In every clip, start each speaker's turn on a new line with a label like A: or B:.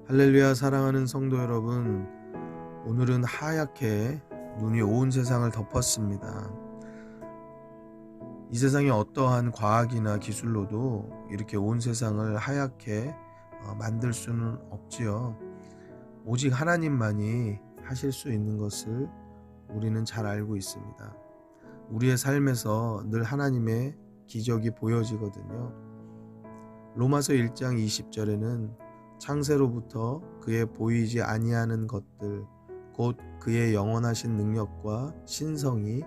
A: 할렐루야. 사랑하는 성도 여러분, 오늘은 하얗게 눈이 온 세상을 덮었습니다. 이 세상에 어떠한 과학이나 기술로도 이렇게 온 세상을 하얗게 만들 수는 없지요. 오직 하나님만이 하실 수 있는 것을 우리는 잘 알고 있습니다. 우리의 삶에서 늘 하나님의 기적이 보여지거든요. 로마서 1장 20절에는 창세로부터 그의 보이지 아니하는 것들 곧 그의 영원하신 능력과 신성이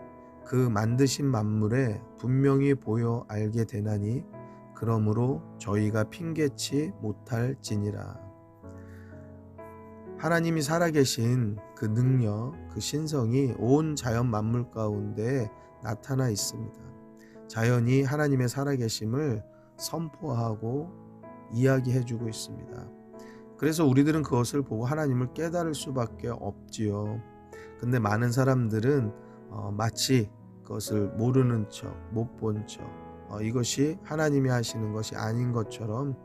A: 그 만드신 만물에 분명히 보여 알게 되나니 그러므로 저희가 핑계치 못할지니라. 하나님이 살아계신 그 능력, 그 신성이 온 자연 만물 가운데 나타나 있습니다. 자연이 하나님의 살아계심을 선포하고 이야기해주고 있습니다. 그래서 우리들은 그것을 보고 하나님을 깨달을 수밖에 없지요. 근데 많은 사람들은 마치 그것을 모르는 척, 못 본 척, 이것이 하나님이 하시는 것이 아닌 것처럼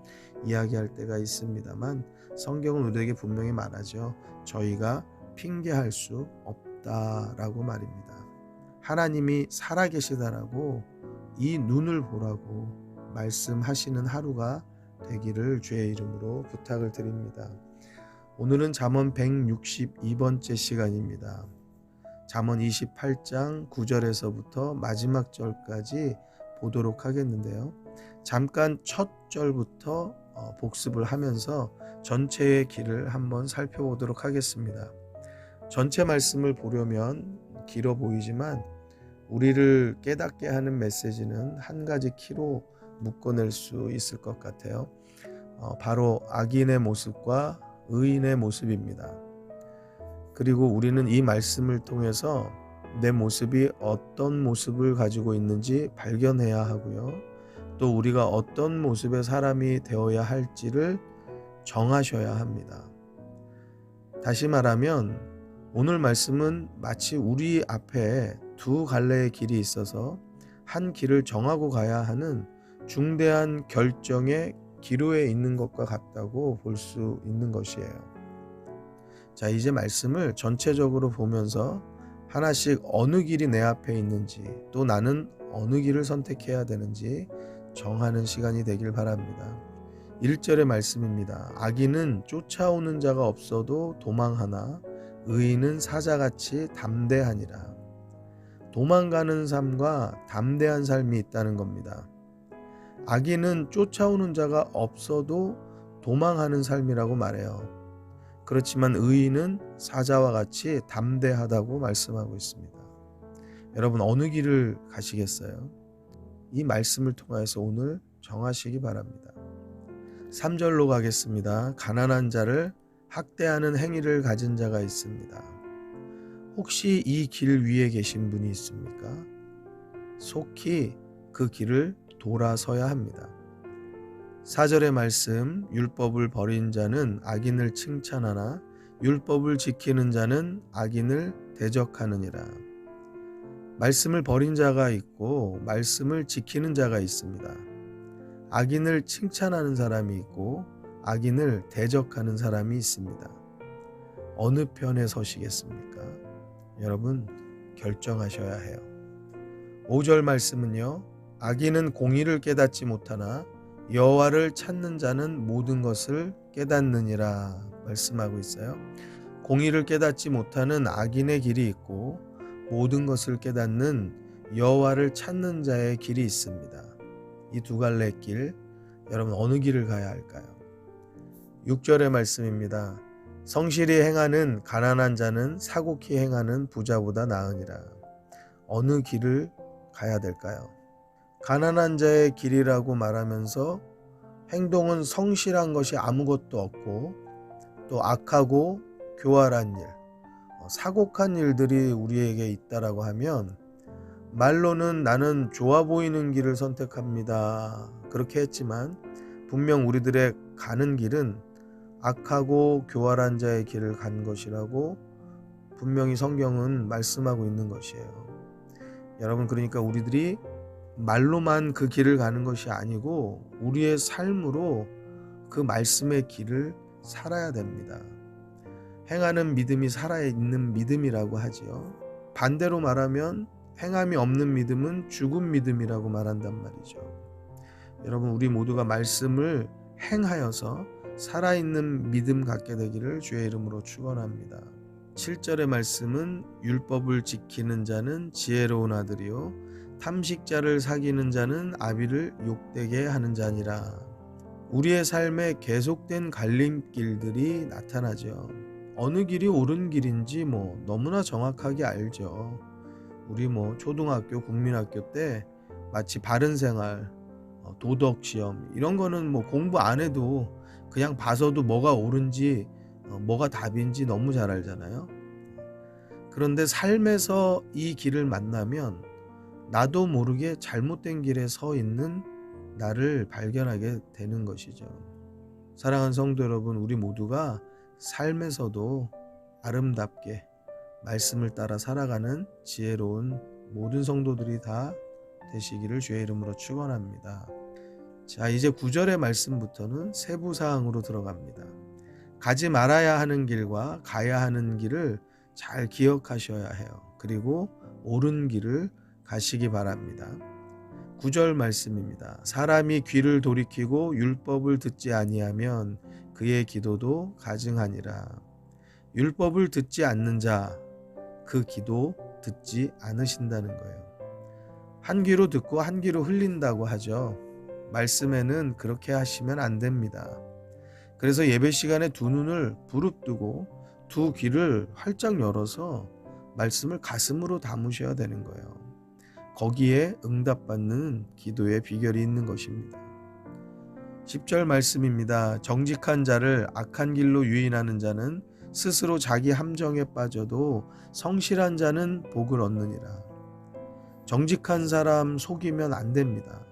A: 이야기할 때가 있습니다만 성경은 우리에게 분명히 말하죠. 저희가 핑계할 수 없다라고 말입니다. 하나님이 살아계시다라고 이 눈을 보라고 말씀하시는 하루가 되기를 주의 이름으로 부탁을 드립니다. 오늘은 잠언 162번째 시간입니다. 잠언 28장 9절에서부터 마지막 절까지 보도록 하겠는데요. 잠깐 첫 절부터 복습을 하면서 전체의 길을 한번 살펴보도록 하겠습니다. 전체 말씀을 보려면 길어 보이지만 우리를 깨닫게 하는 메시지는 한 가지 키로 묶어낼 수 있을 것 같아요. 바로 악인의 모습과 의인의 모습입니다. 그리고 우리는 이 말씀을 통해서 내 모습이 어떤 모습을 가지고 있는지 발견해야 하고요. 또 우리가 어떤 모습의 사람이 되어야 할지를 정하셔야 합니다. 다시 말하면 오늘 말씀은 마치 우리 앞에 두 갈래의 길이 있어서 한 길을 정하고 가야 하는 중대한 결정의 기로에 있는 것과 같다고 볼 수 있는 것이에요. 자, 이제 말씀을 전체적으로 보면서 하나씩 어느 길이 내 앞에 있는지 또 나는 어느 길을 선택해야 되는지 정하는 시간이 되길 바랍니다. 1절의 말씀입니다. 악인은 쫓아오는 자가 없어도 도망하나 의인은 사자같이 담대하니라. 도망가는 삶과 담대한 삶이 있다는 겁니다. 악인은 쫓아오는 자가 없어도 도망하는 삶이라고 말해요. 그렇지만 의인은 사자와 같이 담대하다고 말씀하고 있습니다. 여러분 어느 길을 가시겠어요? 이 말씀을 통해서 오늘 정하시기 바랍니다. 3절로 가겠습니다. 가난한 자를 학대하는 행위를 가진 자가 있습니다. 혹시 이 길 위에 계신 분이 있습니까? 속히 그 길을 돌아서야 합니다. 4절의 말씀, 율법을 버린 자는 악인을 칭찬하나 율법을 지키는 자는 악인을 대적하느니라. 말씀을 버린 자가 있고 말씀을 지키는 자가 있습니다. 악인을 칭찬하는 사람이 있고 악인을 대적하는 사람이 있습니다. 어느 편에 서시겠습니까? 여러분 결정하셔야 해요. 5절 말씀은요. 악인은 공의를 깨닫지 못하나 여호와를 찾는 자는 모든 것을 깨닫느니라 말씀하고 있어요. 공의를 깨닫지 못하는 악인의 길이 있고 모든 것을 깨닫는 여호와를 찾는 자의 길이 있습니다. 이 두 갈래 길, 여러분 어느 길을 가야 할까요? 6절의 말씀입니다. 성실히 행하는 가난한 자는 사곡히 행하는 부자보다 나으니라. 어느 길을 가야 될까요? 가난한 자의 길이라고 말하면서 행동은 성실한 것이 아무것도 없고 또 악하고 교활한 일, 사곡한 일들이 우리에게 있다라고 하면 말로는 나는 좋아 보이는 길을 선택합니다. 그렇게 했지만 분명 우리들의 가는 길은 악하고 교활한 자의 길을 간 것이라고 분명히 성경은 말씀하고 있는 것이에요. 여러분 그러니까 우리들이 말로만 그 길을 가는 것이 아니고 우리의 삶으로 그 말씀의 길을 살아야 됩니다. 행하는 믿음이 살아있는 믿음이라고 하지요. 반대로 말하면 행함이 없는 믿음은 죽은 믿음이라고 말한단 말이죠. 여러분, 우리 모두가 말씀을 행하여서 살아있는 믿음 갖게 되기를 주의 이름으로 축원합니다. 7절의 말씀은 율법을 지키는 자는 지혜로운 아들이요 탐식자를 사귀는 자는 아비를 욕되게 하는 자니라. 우리의 삶에 계속된 갈림길들이 나타나죠. 어느 길이 옳은 길인지 너무나 정확하게 알죠. 우리 초등학교, 국민학교 때 마치 바른 생활, 도덕 시험 이런 거는 공부 안 해도 그냥 봐서도 뭐가 옳은지 뭐가 답인지 너무 잘 알잖아요. 그런데 삶에서 이 길을 만나면 나도 모르게 잘못된 길에 서 있는 나를 발견하게 되는 것이죠. 사랑하는 성도 여러분, 우리 모두가 삶에서도 아름답게 말씀을 따라 살아가는 지혜로운 모든 성도들이 다 되시기를 주의 이름으로 축원합니다. 자, 이제 9절의 말씀부터는 세부 사항으로 들어갑니다. 가지 말아야 하는 길과 가야 하는 길을 잘 기억하셔야 해요. 그리고 옳은 길을 가시기 바랍니다. 9절 말씀입니다. 사람이 귀를 돌이키고 율법을 듣지 아니하면 그의 기도도 가증하니라. 율법을 듣지 않는 자, 그 기도 듣지 않으신다는 거예요. 한 귀로 듣고 한 귀로 흘린다고 하죠. 말씀에는 그렇게 하시면 안 됩니다. 그래서 예배 시간에 두 눈을 부릅뜨고 두 귀를 활짝 열어서 말씀을 가슴으로 담으셔야 되는 거예요. 거기에 응답받는 기도의 비결이 있는 것입니다. 10절 말씀입니다. 정직한 자를 악한 길로 유인하는 자는 스스로 자기 함정에 빠져도 성실한 자는 복을 얻느니라. 정직한 사람 속이면 안 됩니다.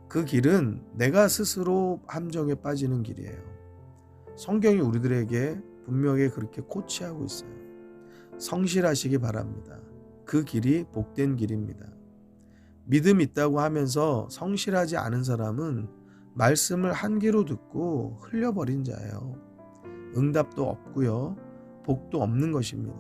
A: 그 길은 내가 스스로 함정에 빠지는 길이에요. 성경이 우리들에게 분명히 그렇게 코치하고 있어요. 성실하시기 바랍니다. 그 길이 복된 길입니다. 믿음 있다고 하면서 성실하지 않은 사람은 말씀을 한 귀로 듣고 흘려버린 자예요. 응답도 없고요. 복도 없는 것입니다.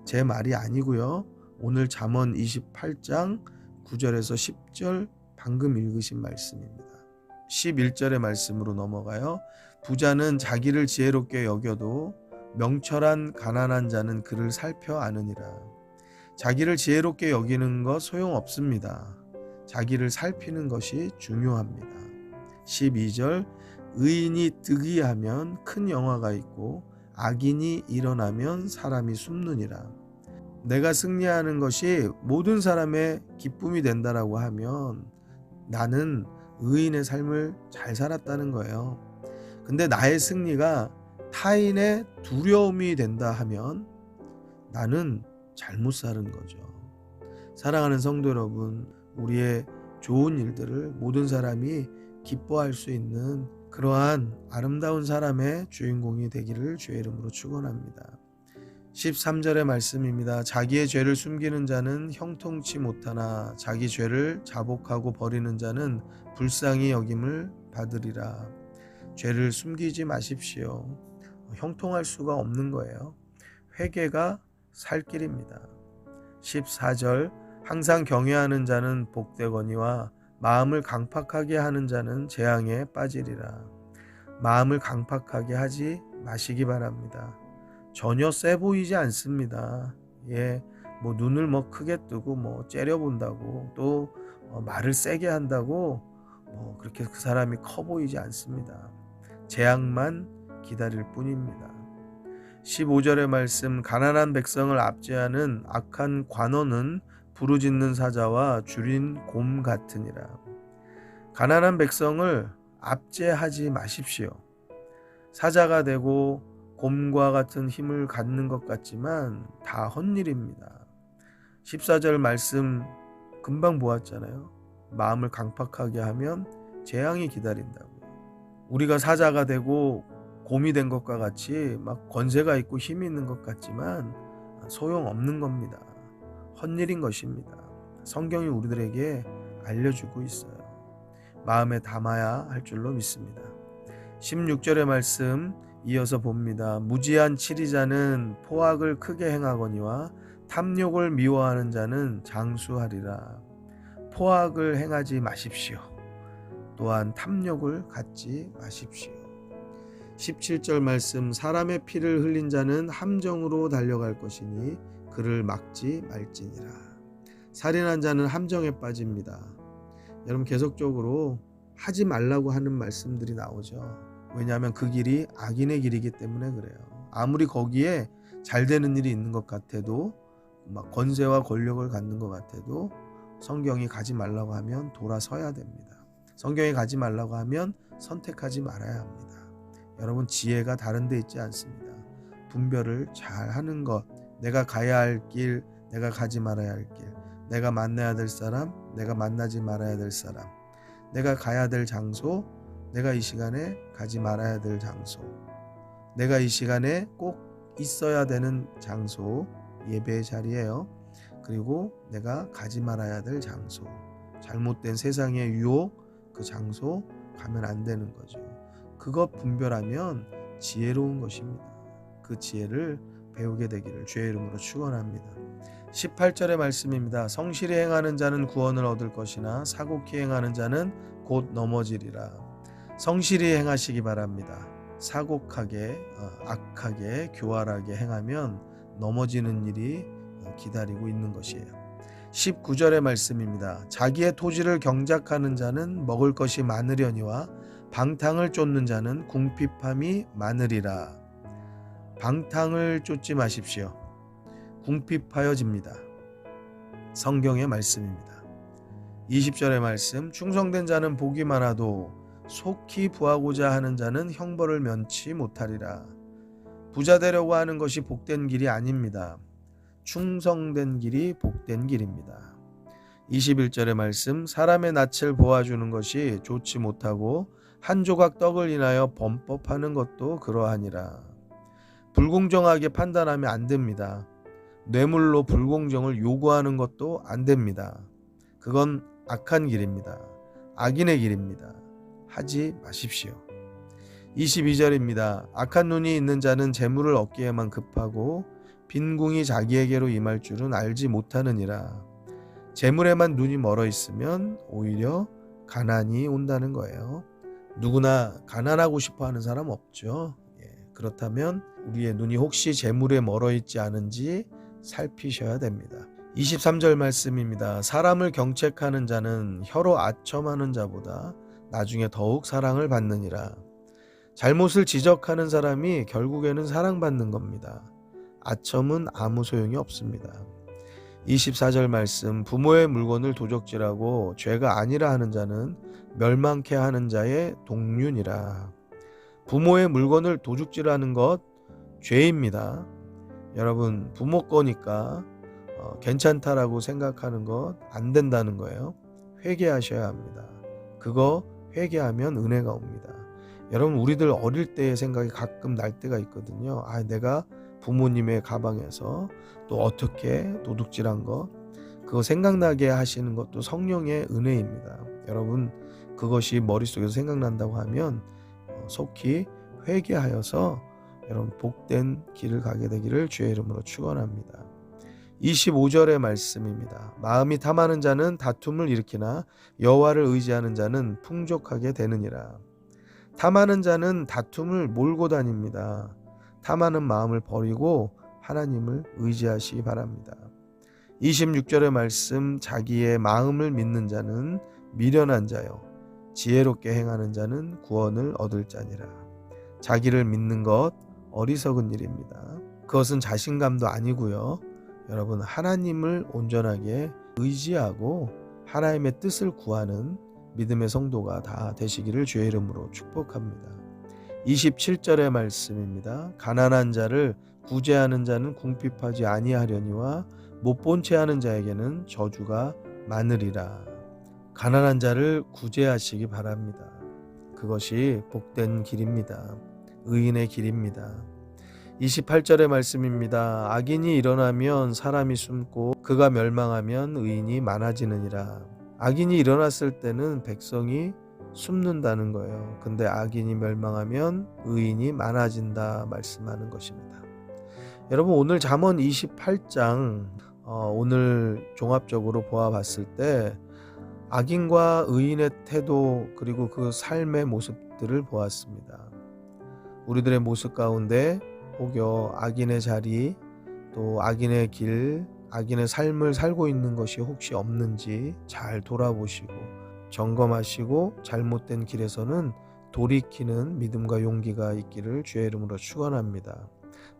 A: 제 말이 아니고요. 오늘 잠언 28장 9절에서 10절 방금 읽으신 말씀입니다. 11절의 말씀으로 넘어가요. 부자는 자기를 지혜롭게 여겨도 명철한 가난한 자는 그를 살펴 아느니라. 자기를 지혜롭게 여기는 것 소용없습니다. 자기를 살피는 것이 중요합니다. 12절 의인이 득이하면 큰 영화가 있고 악인이 일어나면 사람이 숨느니라. 내가 승리하는 것이 모든 사람의 기쁨이 된다라고 하면 나는 의인의 삶을 잘 살았다는 거예요. 근데 나의 승리가 타인의 두려움이 된다 하면 나는 잘못 사는 거죠. 사랑하는 성도 여러분, 우리의 좋은 일들을 모든 사람이 기뻐할 수 있는 그러한 아름다운 사람의 주인공이 되기를 주의 이름으로 축원합니다. 13절의 말씀입니다. 자기의 죄를 숨기는 자는 형통치 못하나 자기 죄를 자복하고 버리는 자는 불쌍히 여김을 받으리라. 죄를 숨기지 마십시오. 형통할 수가 없는 거예요. 회개가 살 길입니다. 14절 항상 경외하는 자는 복되거니와 마음을 강팍하게 하는 자는 재앙에 빠지리라. 마음을 강팍하게 하지 마시기 바랍니다. 전혀 세 보이지 않습니다. 눈을 크게 뜨고 째려본다고 또 말을 세게 한다고 그렇게 그 사람이 커 보이지 않습니다. 재앙만 기다릴 뿐입니다. 15절의 말씀 가난한 백성을 압제하는 악한 관원은 부르짖는 사자와 줄인 곰 같으니라. 가난한 백성을 압제하지 마십시오. 사자가 되고 곰과 같은 힘을 갖는 것 같지만 다 헛일입니다. 14절 말씀 금방 보았잖아요. 마음을 강팍하게 하면 재앙이 기다린다고요. 우리가 사자가 되고 곰이 된 것과 같이 권세가 있고 힘이 있는 것 같지만 소용없는 겁니다. 헛일인 것입니다. 성경이 우리들에게 알려주고 있어요. 마음에 담아야 할 줄로 믿습니다. 16절의 말씀 이어서 봅니다. 무지한 치리자는 포악을 크게 행하거니와 탐욕을 미워하는 자는 장수하리라. 포악을 행하지 마십시오. 또한 탐욕을 갖지 마십시오. 17절 말씀 사람의 피를 흘린 자는 함정으로 달려갈 것이니 그를 막지 말지니라. 살인한 자는 함정에 빠집니다. 여러분 계속적으로 하지 말라고 하는 말씀들이 나오죠. 왜냐하면 그 길이 악인의 길이기 때문에 그래요. 아무리 거기에 잘 되는 일이 있는 것 같아도 막 권세와 권력을 갖는 것 같아도 성경이 가지 말라고 하면 돌아서야 됩니다. 성경이 가지 말라고 하면 선택하지 말아야 합니다. 여러분 지혜가 다른 데 있지 않습니다. 분별을 잘 하는 것, 내가 가야 할 길, 내가 가지 말아야 할 길, 내가 만나야 될 사람, 내가 만나지 말아야 될 사람, 내가 가야 될 장소, 내가 이 시간에 가지 말아야 될 장소, 내가 이 시간에 꼭 있어야 되는 장소, 예배의 자리예요. 그리고 내가 가지 말아야 될 장소, 잘못된 세상의 유혹, 그 장소 가면 안 되는 거죠. 그것 분별하면 지혜로운 것입니다. 그 지혜를 배우게 되기를 주의 이름으로 축원합니다. 18절의 말씀입니다. 성실히 행하는 자는 구원을 얻을 것이나 사곡히 행하는 자는 곧 넘어지리라. 성실히 행하시기 바랍니다. 사곡하게, 악하게, 교활하게 행하면 넘어지는 일이 기다리고 있는 것이에요. 19절의 말씀입니다. 자기의 토지를 경작하는 자는 먹을 것이 많으려니와 방탕을 쫓는 자는 궁핍함이 많으리라. 방탕을 쫓지 마십시오. 궁핍하여집니다. 성경의 말씀입니다. 20절의 말씀 충성된 자는 복이 많아도 속히 부하고자 하는 자는 형벌을 면치 못하리라. 부자 되려고 하는 것이 복된 길이 아닙니다. 충성된 길이 복된 길입니다. 21절의 말씀 사람의 낯을 보아주는 것이 좋지 못하고 한 조각 떡을 인하여 범법하는 것도 그러하니라. 불공정하게 판단하면 안 됩니다. 뇌물로 불공정을 요구하는 것도 안 됩니다. 그건 악한 길입니다. 악인의 길입니다. 하지 마십시오. 22절입니다. 악한 눈이 있는 자는 재물을 얻기에만 급하고 빈궁이 자기에게로 임할 줄은 알지 못하느니라. 재물에만 눈이 멀어 있으면 오히려 가난이 온다는 거예요. 누구나 가난하고 싶어 하는 사람 없죠. 그렇다면 우리의 눈이 혹시 재물에 멀어 있지 않은지 살피셔야 됩니다. 23절 말씀입니다. 사람을 경책하는 자는 혀로 아첨하는 자보다 나중에 더욱 사랑을 받느니라. 잘못을 지적하는 사람이 결국에는 사랑받는 겁니다. 아첨은 아무 소용이 없습니다. 24절 말씀 부모의 물건을 도적질하고 죄가 아니라 하는 자는 멸망케 하는 자의 동륜이라. 부모의 물건을 도둑질하는 것 죄입니다. 여러분 부모 거니까 괜찮다라고 생각하는 것 안 된다는 거예요. 회개하셔야 합니다. 그거 회개하면 은혜가 옵니다. 여러분 우리들 어릴 때의 생각이 가끔 날 때가 있거든요. 내가 부모님의 가방에서 또 어떻게 도둑질한 거 그거 생각나게 하시는 것도 성령의 은혜입니다. 여러분 그것이 머릿속에서 생각난다고 하면 속히 회개하여서 여러분 복된 길을 가게 되기를 주의 이름으로 축원합니다. 25절의 말씀입니다. 마음이 탐하는 자는 다툼을 일으키나 여호와를 의지하는 자는 풍족하게 되느니라. 탐하는 자는 다툼을 몰고 다닙니다. 탐하는 마음을 버리고 하나님을 의지하시기 바랍니다. 26절의 말씀 자기의 마음을 믿는 자는 미련한 자요 지혜롭게 행하는 자는 구원을 얻을 자니라. 자기를 믿는 것 어리석은 일입니다. 그것은 자신감도 아니고요. 여러분 하나님을 온전하게 의지하고 하나님의 뜻을 구하는 믿음의 성도가 다 되시기를 주의 이름으로 축복합니다. 27절의 말씀입니다. 가난한 자를 구제하는 자는 궁핍하지 아니하려니와 못 본 채 하는 자에게는 저주가 많으리라. 가난한 자를 구제하시기 바랍니다. 그것이 복된 길입니다. 의인의 길입니다. 28절의 말씀입니다. 악인이 일어나면 사람이 숨고 그가 멸망하면 의인이 많아지느니라. 악인이 일어났을 때는 백성이 숨는다는 거예요. 근데 악인이 멸망하면 의인이 많아진다 말씀하는 것입니다. 여러분, 오늘 잠언 28장 오늘 종합적으로 보아봤을 때 악인과 의인의 태도 그리고 그 삶의 모습들을 보았습니다. 우리들의 모습 가운데 혹여 악인의 자리, 또 악인의 길, 악인의 삶을 살고 있는 것이 혹시 없는지 잘 돌아보시고 점검하시고 잘못된 길에서는 돌이키는 믿음과 용기가 있기를 주의 이름으로 축원합니다.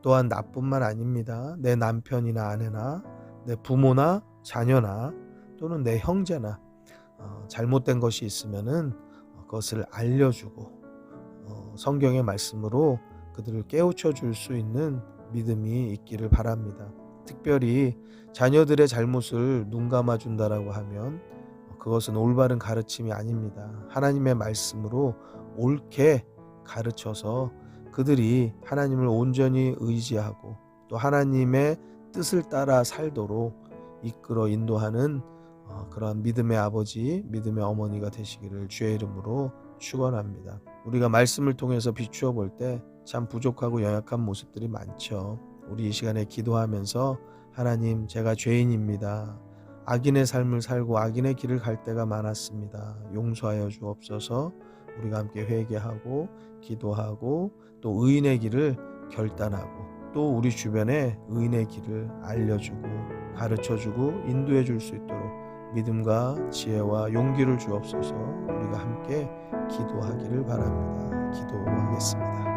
A: 또한 나뿐만 아닙니다. 내 남편이나 아내나 내 부모나 자녀나 또는 내 형제나 잘못된 것이 있으면은 그것을 알려주고 성경의 말씀으로 그들을 깨우쳐 줄 수 있는 믿음이 있기를 바랍니다. 특별히 자녀들의 잘못을 눈 감아 준다라고 하면 그것은 올바른 가르침이 아닙니다. 하나님의 말씀으로 옳게 가르쳐서 그들이 하나님을 온전히 의지하고 또 하나님의 뜻을 따라 살도록 이끌어 인도하는 그러한 믿음의 아버지, 믿음의 어머니가 되시기를 주의 이름으로 축원합니다. 우리가 말씀을 통해서 비추어 볼 때 참 부족하고 연약한 모습들이 많죠. 우리 이 시간에 기도하면서 하나님, 제가 죄인입니다. 악인의 삶을 살고 악인의 길을 갈 때가 많았습니다. 용서하여 주옵소서. 우리가 함께 회개하고 기도하고 또 의인의 길을 결단하고 또 우리 주변에 의인의 길을 알려주고 가르쳐주고 인도해 줄 수 있도록 믿음과 지혜와 용기를 주옵소서. 우리가 함께 기도하기를 바랍니다. 기도하겠습니다.